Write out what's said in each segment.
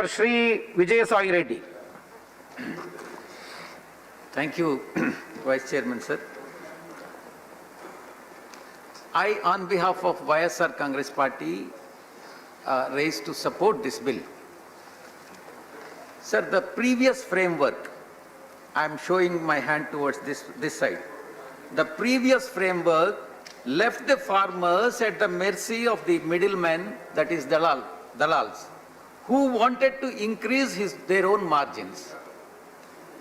Shri Vijay Sai Reddy. Thank you, Vice Chairman, sir. I, on behalf of YSR Congress Party, raised to support this bill. Sir, the previous framework, I am showing my hand towards this side. The previous framework left the farmers at the mercy of the middlemen, that is dalals, who wanted to increase their own margins.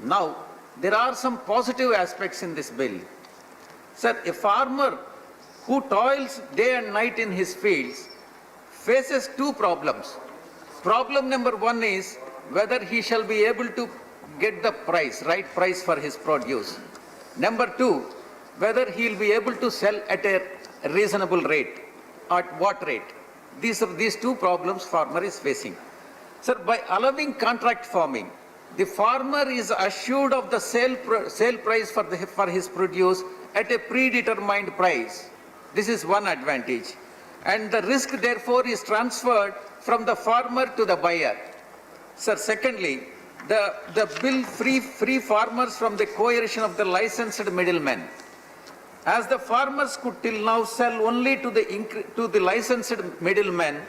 Now, there are some positive aspects in this bill. Sir, a farmer who toils day and night in his fields faces two problems. Problem number one is whether he shall be able to get the right price for his produce. Number two, whether he will be able to sell at a reasonable rate. At what rate? These two problems farmer is facing. Sir, by allowing contract farming, the farmer is assured of the sale price for his produce at a predetermined price. This is one advantage. And the risk, therefore, is transferred from the farmer to the buyer. Sir, secondly, the bill free farmers from the coercion of the licensed middlemen. As the farmers could till now sell only to the licensed middlemen,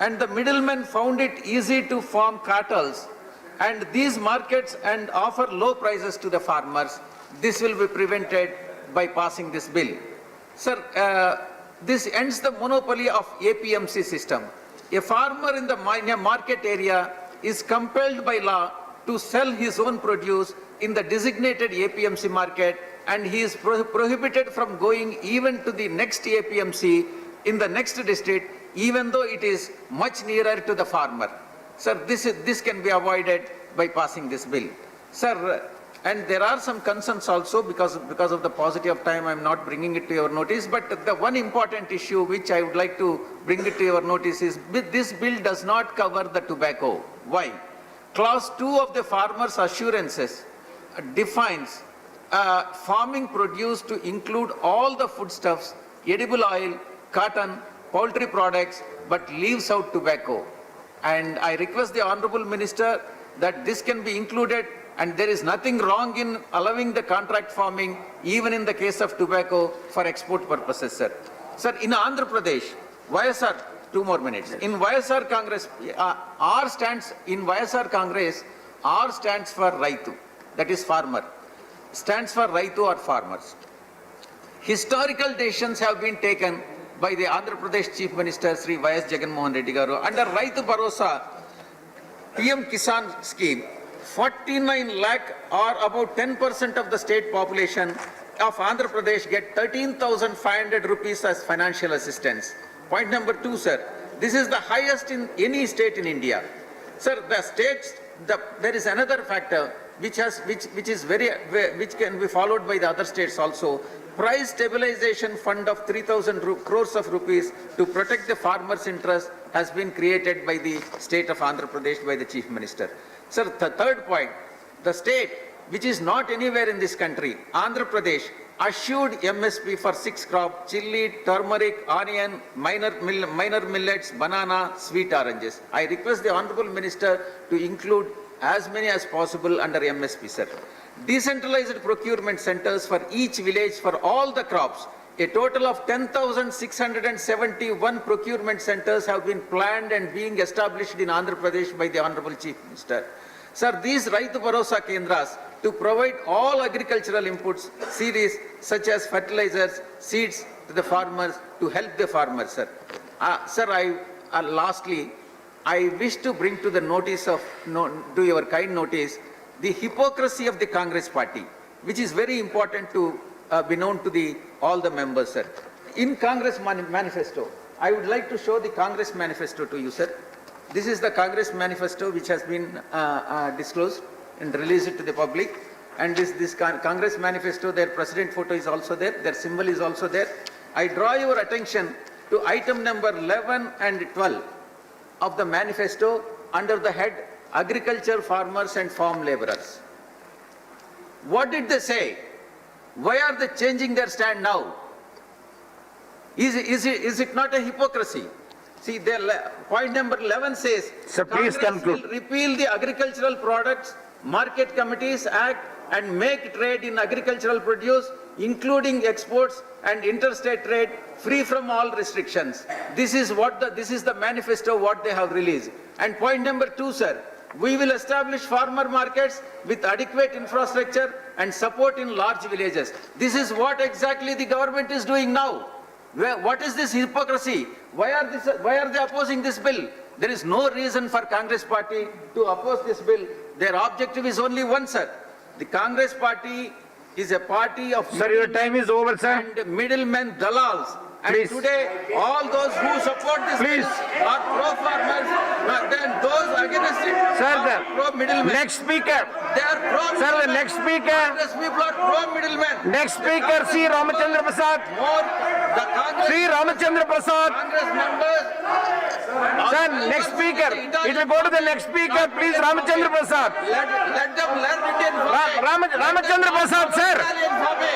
and the middlemen found it easy to form cartels and these markets and offer low prices to the farmers, this will be prevented by passing this bill. Sir, this ends the monopoly of APMC system. A farmer in a market area is compelled by law to sell his own produce in the designated APMC market, and he is prohibited from going even to the next APMC in the next district, even though it is much nearer to the farmer. Sir, this can be avoided by passing this bill. Sir, and there are some concerns also because of the paucity of time, I am not bringing it to your notice, but the one important issue which I would like to bring it to your notice is this bill does not cover the tobacco. Why? Clause 2 of the farmer's assurances defines farming produce to include all the foodstuffs, edible oil, cotton, poultry products, but leaves out tobacco. And I request the Honorable Minister that this can be included, and there is nothing wrong in allowing the contract farming even in the case of tobacco for export purposes, sir. Sir, in Andhra Pradesh, YSR, 2 more minutes. In YSR Congress, R stands for Raitu, that is farmer. Stands for Raitu or farmers. Historical decisions have been taken by the Andhra Pradesh Chief Minister Sri Y.S. Jagan Mohan Reddy Garu under Raitu Bharosa PM Kisan scheme. 49 lakh or about 10% of the state population of Andhra Pradesh get 13,500 rupees as financial assistance. Point number 2, sir. This is the highest in any state in India. Sir, there is another factor which can be followed by the other states also. Price stabilization fund of 3,000 crores of rupees to protect the farmers' interest has been created by the state of Andhra Pradesh by the Chief Minister. Sir, the third point, the state which is not anywhere in this country, Andhra Pradesh, assured MSP for 6 crops: chili, turmeric, onion, minor millets, banana, sweet oranges. I request the Honorable Minister to include as many as possible under MSP, sir. Decentralized procurement centers for each village for all the crops. A total of 10,671 procurement centers have been planned and being established in Andhra Pradesh by the Honorable Chief Minister. Sir, these Raitu Bharosa Kendras to provide all agricultural inputs, series such as fertilizers, seeds to the farmers to help the farmers, sir. Sir, lastly, I wish to bring to the notice to your kind notice the hypocrisy of the Congress Party, which is very important to be known to all the members, sir. In Congress manifesto, I would like to show the Congress manifesto to you, sir. This is the Congress manifesto which has been disclosed and released to the public. And this Congress manifesto, their president photo is also there, their symbol is also there. I draw your attention to item number 11 and 12 of the manifesto under the head Agriculture, Farmers and Farm Laborers. What did they say? Why are they changing their stand now? Is it not a hypocrisy? See, point number 11 says. Sir, please Congress conclude. will repeal the Agricultural Products Market Committees Act and make trade in agricultural produce, including exports and interstate trade, free from all restrictions. This is the manifesto what they have released. And point number 2, sir, we will establish farmer markets with adequate infrastructure and support in large villages. This is what exactly the government is doing now. What is this hypocrisy? Why are they opposing this bill? There is no reason for Congress party to oppose this bill. Their objective is only one, sir. The Congress party is a party of Sir, your time is over, sir. and middlemen dalals. And Please. today, all those who support this Please. bill are pro-farmers, then those against it Sir, are the pro-middlemen. next speaker. They are pro-middlemen. Sir, the next speaker. Congress people are pro-middlemen. Next speaker, C. Ramachandra Prasad. More, the Congress, C. Ramachandra Prasad. Congress members. Sir, next speaker. It will go to the next speaker. Please, Ramachandra Prasad. Let them learn Indian farming. Ramachandra Prasad, sir. Italian farming.